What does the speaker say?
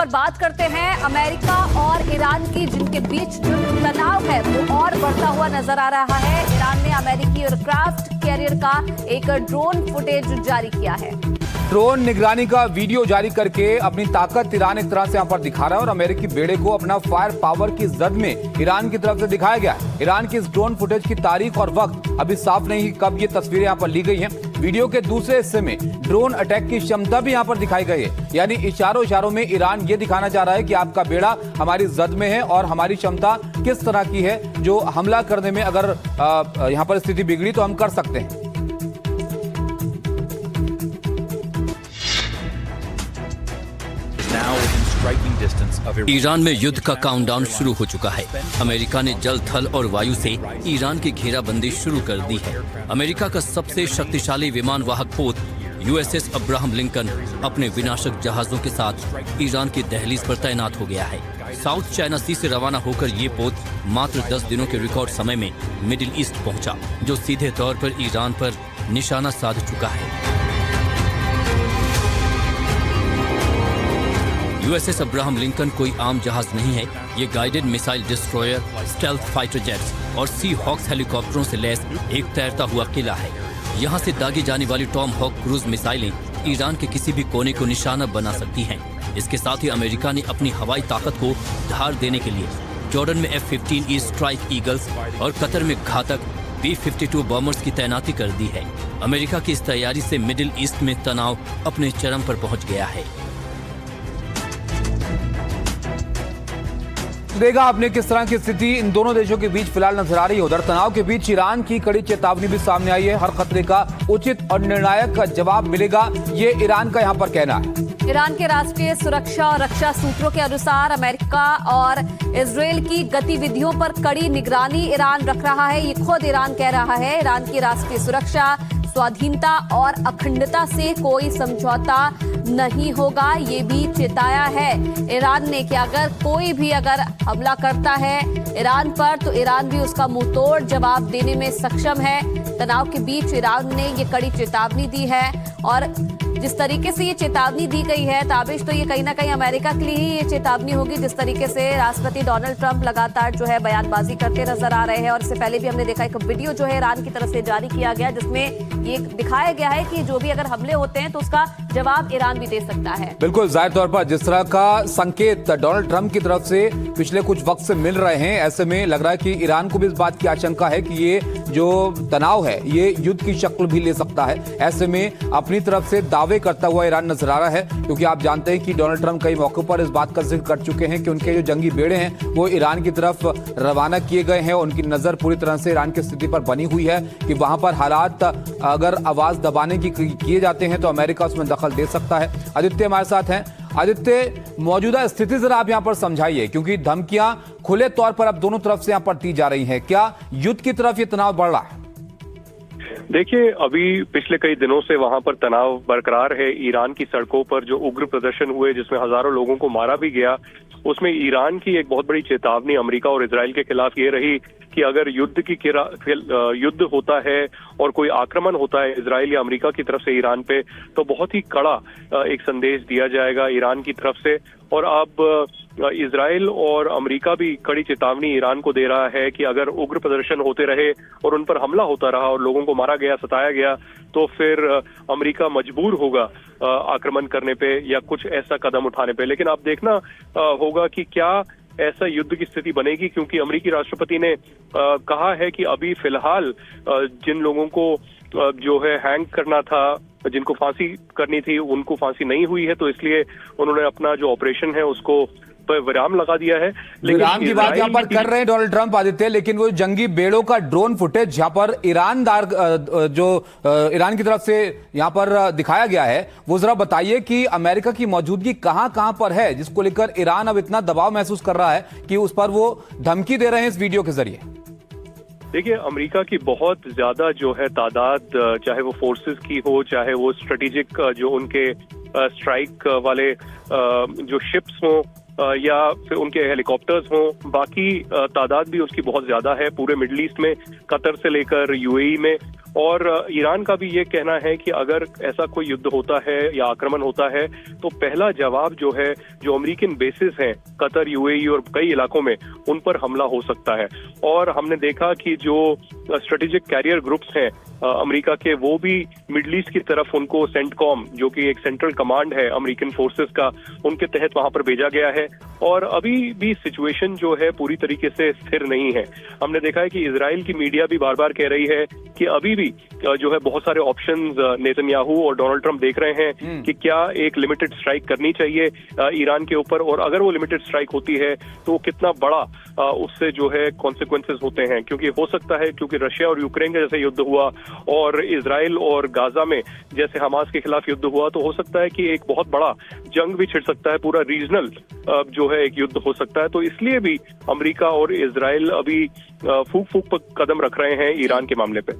और बात करते हैं अमेरिका और ईरान की, जिनके बीच जो तनाव है वो और बढ़ता हुआ नजर आ रहा है। ईरान ने अमेरिकी एयरक्राफ्ट कैरियर का एक ड्रोन फुटेज जारी किया है। ड्रोन निगरानी का वीडियो जारी करके अपनी ताकत ईरान एक तरह से यहां पर दिखा रहा है और अमेरिकी बेड़े को अपना फायर पावर की जद में ईरान की तरफ से दिखाया गया है। ईरान की इस ड्रोन फुटेज की तारीख और वक्त अभी साफ नहीं कब ये तस्वीरें यहां पर ली गई हैं। वीडियो के दूसरे हिस्से में ड्रोन अटैक की क्षमता भी यहां पर दिखाई गई है, यानी इशारों में ईरान ये दिखाना चाह रहा है कि आपका बेड़ा हमारी जद में है और हमारी क्षमता किस तरह की है, जो हमला करने में अगर यहां पर स्थिति बिगड़ी तो हम कर सकते हैं। ईरान में युद्ध का काउंटडाउन शुरू हो चुका है। अमेरिका ने जल, थल और वायु से ईरान की घेराबंदी शुरू कर दी है। अमेरिका का सबसे शक्तिशाली विमान वाहक पोत USS अब्राहम लिंकन अपने विनाशक जहाजों के साथ ईरान की दहलीज पर तैनात हो गया है। साउथ चाइना सी से रवाना होकर ये पोत मात्र 10 दिनों के रिकॉर्ड समय में मिडिल ईस्ट पहुंचा, जो सीधे तौर पर ईरान पर निशाना साध चुका है। USS अब्राहम लिंकन कोई आम जहाज नहीं है। ये guided missile destroyer, stealth fighter jets और सी हॉक्स हेलीकॉप्टरों से लैस एक तैरता हुआ किला है। यहाँ से दागी जाने वाली टॉम हॉक क्रूज मिसाइलें ईरान के किसी भी कोने को निशाना बना सकती हैं। इसके साथ ही अमेरिका ने अपनी हवाई ताकत को धार देने के लिए जॉर्डन में F-15E स्ट्राइक ईगल्स और कतर में घातक B-52 बॉम्बर्स की तैनाती कर दी है। अमेरिका की इस तैयारी से मिडिल ईस्ट में तनाव अपने चरम पर पहुंच गया है। देखा आपने किस तरह की स्थिति इन दोनों देशों के बीच फिलहाल नजर आ रही है। उधर तनाव के बीच ईरान की कड़ी चेतावनी भी सामने आई है। हर खतरे का उचित और निर्णायक जवाब मिलेगा, ये ईरान का यहां पर कहना है। ईरान के राष्ट्रीय सुरक्षा और रक्षा सूत्रों के अनुसार अमेरिका और इजरायल की गतिविधियों पर कड़ी निगरानी ईरान रख रहा है। ये खुद ईरान कह रहा है। ईरान की राष्ट्रीय सुरक्षा, स्वाधीनता और अखंडता से कोई समझौता नहीं होगा, ये भी चेताया है ईरान ने कि अगर कोई भी हमला करता है ईरान पर तो ईरान भी उसका मुंहतोड़ जवाब देने में सक्षम है। तनाव के बीच ईरान ने ये कड़ी चेतावनी दी है और जिस तरीके से ये चेतावनी दी गई है, ताबिश तो ये कहीं ना कहीं अमेरिका के लिए ही ये चेतावनी होगी। जिस तरीके से राष्ट्रपति डोनाल्ड ट्रंप लगातार जो है बयानबाजी करते नजर आ रहे हैं और इससे पहले भी हमने देखा एक वीडियो जो है ईरान की तरफ से जारी किया गया, जिसमें ये दिखाया गया है कि जो भी अगर हमले होते हैं तो उसका जवाब ईरान भी दे सकता है। बिल्कुल, जाहिर तौर पर जिस तरह का संकेत डोनाल्ड ट्रंप की तरफ से पिछले कुछ वक्त से मिल रहे हैं, ऐसे में लग रहा है कि ईरान को भी इस बात की आशंका है कि ये जो तनाव है ये युद्ध की शक्ल भी ले सकता है। ऐसे में अपनी तरफ से दावे करता हुआ ईरान नजर आ रहा है, क्योंकि आप जानते हैं कि डोनाल्ड ट्रंप कई मौकों पर इस बात का जिक्र कर चुके हैं कि उनके जो जंगी बेड़े हैं वो ईरान की तरफ रवाना किए गए हैं। उनकी नजर पूरी तरह से ईरान की स्थिति पर बनी हुई है कि वहां पर हालात अगर आवाज दबाने की किए जाते हैं तो अमेरिका उसमें दखल दे सकता है। आदित्य हमारे साथ हैं। आदित्य, मौजूदा स्थिति जरा आप यहां पर समझाइए, क्योंकि धमकियां खुले तौर पर अब दोनों तरफ से यहां पर दी जा रही हैं। क्या युद्ध की तरफ ये तनाव बढ़ रहा है? देखिए, अभी पिछले कई दिनों से वहां पर तनाव बरकरार है। ईरान की सड़कों पर जो उग्र प्रदर्शन हुए, जिसमें हजारों लोगों को मारा भी गया, उसमें ईरान की एक बहुत बड़ी चेतावनी अमेरिका और इजराइल के खिलाफ ये रही कि अगर युद्ध होता है और कोई आक्रमण होता है इजराइल या अमेरिका की तरफ से ईरान पे, तो बहुत ही कड़ा एक संदेश दिया जाएगा ईरान की तरफ से। और अब इजराइल और अमेरिका भी कड़ी चेतावनी ईरान को दे रहा है कि अगर उग्र प्रदर्शन होते रहे और उन पर हमला होता रहा और लोगों को मारा गया, सताया गया, तो फिर अमेरिका मजबूर होगा आक्रमण करने पे या कुछ ऐसा कदम उठाने पे। लेकिन आप देखना होगा कि क्या ऐसा युद्ध की स्थिति बनेगी, क्योंकि अमेरिकी राष्ट्रपति ने कहा है कि अभी फिलहाल जिन लोगों को जो है हैंग करना था, जिनको फांसी करनी थी, उनको फांसी नहीं हुई है, तो इसलिए उन्होंने अपना जो ऑपरेशन है उसको विराम लगा दिया है। विराम की बात यहाँ पर कर रहे हैं डोनाल्ड ट्रंप, आदित्य, लेकिन वो जंगी बेड़ों का ड्रोन फुटेज यहाँ पर ईरान की तरफ से यहाँ पर दिखाया गया है, वो जरा बताइए कि अमेरिका की मौजूदगी कहां पर है, जिसको लेकर ईरान अब इतना दबाव महसूस कर रहा है कि उस पर वो धमकी दे रहे हैं इस वीडियो के जरिए। देखिए, अमेरिका की बहुत ज्यादा जो है तादाद, चाहे वो फोर्सेस की हो, चाहे वो स्ट्रेटेजिक जो उनके स्ट्राइक वाले जो शिप्स हों या फिर उनके हेलीकॉप्टर्स हों, बाकी तादाद भी उसकी बहुत ज्यादा है पूरे मिडिल ईस्ट में, कतर से लेकर UAE में। और ईरान का भी ये कहना है कि अगर ऐसा कोई युद्ध होता है या आक्रमण होता है तो पहला जवाब जो है जो अमेरिकन बेसिस हैं कतर, यूएई और कई इलाकों में, उन पर हमला हो सकता है। और हमने देखा कि जो स्ट्रेटेजिक कैरियर ग्रुप्स हैं अमेरिका के, वो भी मिडल ईस्ट की तरफ उनको सेंटकॉम, जो कि एक सेंट्रल कमांड है अमेरिकन फोर्सेस का, उनके तहत वहां पर भेजा गया है। और अभी भी सिचुएशन जो है पूरी तरीके से स्थिर नहीं है। हमने देखा है कि इजराइल की मीडिया भी बार बार कह रही है कि अभी भी जो है बहुत सारे ऑप्शंस नेतन्याहू और डोनाल्ड ट्रंप देख रहे हैं कि क्या एक लिमिटेड स्ट्राइक करनी चाहिए ईरान के ऊपर, और अगर वो लिमिटेड स्ट्राइक होती है तो कितना बड़ा उससे जो है कॉन्सिक्वेंसेस होते हैं। क्योंकि हो सकता है, क्योंकि रशिया और यूक्रेन का जैसे युद्ध हुआ और इजराइल और गाजा में जैसे हमास के खिलाफ युद्ध हुआ, तो हो सकता है कि एक बहुत बड़ा जंग भी छिड़ सकता है, पूरा रीजनल जो है एक युद्ध हो सकता है। तो इसलिए भी अमेरिका और इजराइल अभी फूक फूक पर कदम रख रहे हैं ईरान के मामले पे।